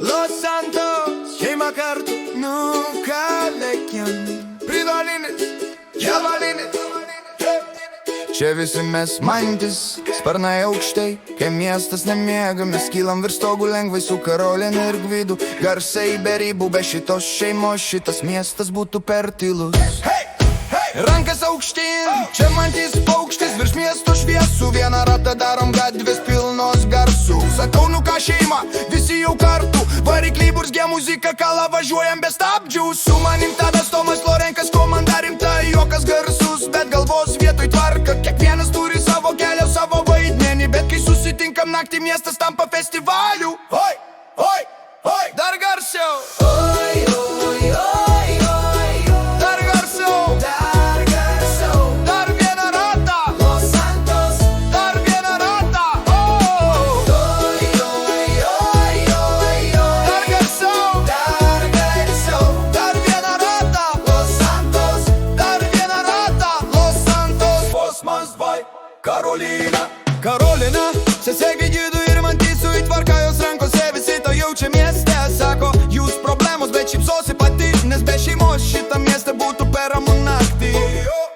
Los Santos, šeima kartu, nukalekiam Pridolinis, javalinis Čia visi mes mantis, sparnai aukštai Kai miestas nemiega, mes kylam virš stogų lengvai Su Karolina ir Gvidu, garsai be ribų Be šitos šeimos, šitas miestas būtų per tylus Rankas aukštyn, čia mantis paukštis Virš miesto šviesų, vieną ratą darom gatvės pilnos garsų Sakau, nu ką šeima, visi jau kartu Varikliai burzgia muzika, kalą važiuojam be stabdžių Su manim Tadas, Tomas, Lorenkas, komanda rimta Juokas garsus, bet galvos vietoj tvarka Kiekvienas turi savo kelią, savo vaidmenį Bet kai susitinkam naktį, miestas tampa festivaliu Oi, oi, oi, dar garsiau Oi, oi, oi, oi Dar garsiau Dar vieną ratą Los Santos Dar vieną ratą Oi, oi, oi, oi Dar garsiau Dar vieną ratą Los Santos Dar vieną ratą Los Santos Kosmas vai Karolina Karolina Sesegi Gidu ir Mantisu į tvarką jos rankose Visi to jaučia mieste Sako, jūs problemos, bet šypsosi pati Nes be šeimos šitą miestą būtų per ramų naktį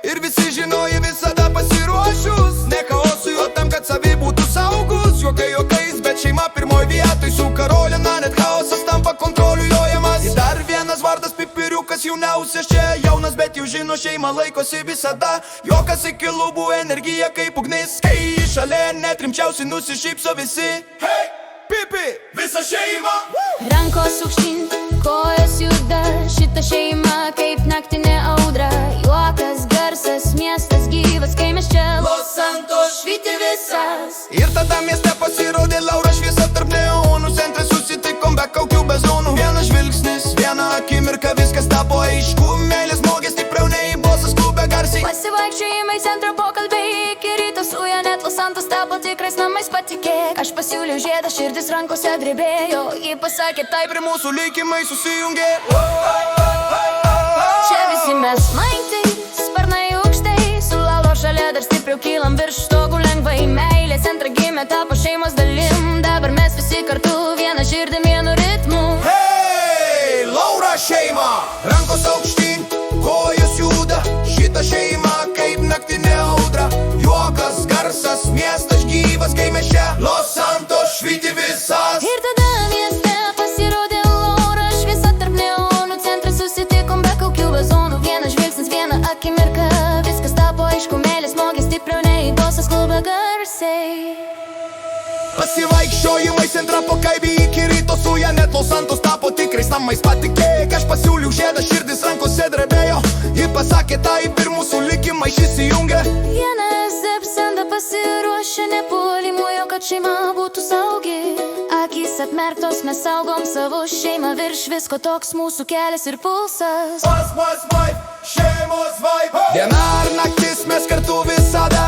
Ir visi žinoja visada pasiruošus Ne chaosui, o tam, kad savi būtų saugus Juokai juokais, bet šeima pirmoj vietoj Su Karolina net chaosas tampa kontroliuojamas Ir dar vienas vardas pipiriukas jauniausias čia Jaunas, bet jau žino šeimą laikosi visada Juokas iki lubų, energija kaip ugnis Kai šalia net rimčiausiai nusišypso visi Hei, pipi, visa šeima Rankos aukštyn, kojos juda Šita šeima kaip naktinė audra Juokas, garsas, miestas gyvas Kai mes čia Los Santos švyti visas Ir tada mieste pasirodė Laura šviesa tarp neonų Centre susitikom be kaukių, be zonų Vienas žvilgsnis, viena akimirka Viskas tapo aišku, meilės smogė stipriau nei bosas klube garsiai Pasivaikščiojimai centro pokalbiai Iki ryto suja net Los Santos tapo tikrais namais patikėk Aš pasiūliau žiedą, širdis rankose drebėjo Ji pasakė taip Ir mūsų likimai susijungė Čia visi mes maintai, sparnai aukštai Sulalo šalia dar stipriau kylam virš stogų lengvai Meilė centra gimė, tapo šeimos dalim Dabar mes visi kartu, vieną širdim, vienu ritmu Hei, Laura šeima Rankos aukštyn, kojos juda Šita šeima kaip naktinė audra Juokas, garsas, miestas gyvas Kai mes čia Los Santos švyti visas Ir tada mieste pasirodė Laura Šviesa tarp neonų, centre susitikom be kaukių, be zonų Vienas žvilgsnis, viena akimirka Viskas tapo aišku, meilės smogė stipriau nei bosas klube garsiai Pasivaikščiojimai centra pokalbį iki ryto suja Net Los Santos tapo tikrais namais patikėk Aš pasiūliau žiedą, širdis rankose drebėjo Ji pasakė taip ir mūsų likimai įsijungė Vienas apsenda pasiruošę nepuolimuojo, kad šeima būtų saugi Akys atmerktos, mes saugom savo šeimą Virš visko toks mūsų kelias ir pulsas šeimos vibe Diena ar naktis mes kartu visada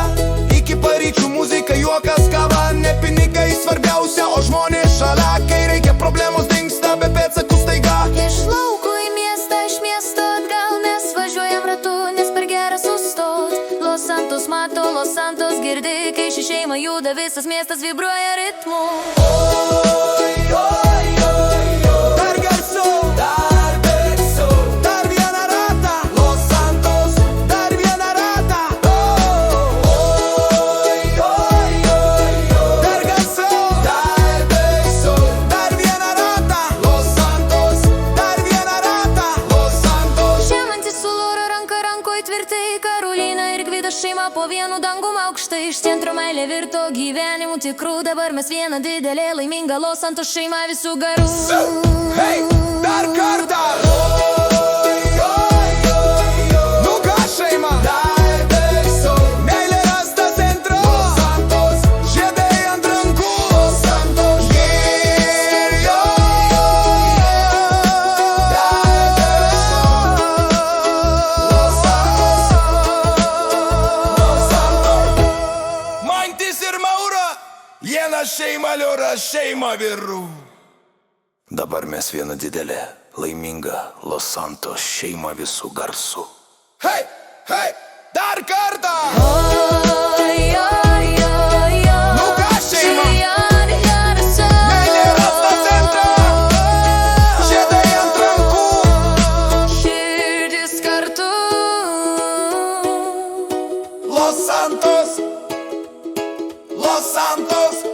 Iki paryčių muzika, juokas, kava Ne pinigai svarbiausia, o žmonės šalia Kai reikia problemos dingsta, be pėdsakų staiga Iš lauko į miestą, iš miesto atgal Mes važiuojam ratu, nes per gera sustot Los Santos mato, Los Santos girdi Kai ši šeima juda, visas miestas vibruoja ritmu Oi, oi, oi, oi Dar garsiau Dar vieną ratą Los Santos Dar vieną ratą Oi, oi, oi, oi Dar garsiau Dar vieną ratą Los Santos Dar vieną ratą Los Santos Žemantis su Laura ranka rankoj tvirtai Karolina ir Gvidas šeima po vienu dangum aukštai Iš centro meilė virto gyvenimu tikrų Dabar mes viena didelė laiminga Los Santos šeima visų garų Hei, dar kartą Oi, oi, oi, oi Nu ką šeima Meilė rasta centro Los Santos Žiedai ant rankų Los Santos Mantis ir Maura Viena šeima liura, šeima vyrų Dabar mes viena didelė, laiminga Los Santos šeima visų garsų Hei, hei, dar kartą Oi, oi, oi, oi Nu ką šeima Čia Jan ir Jarasa Meilė rasta centro Los Santos, Los Santos.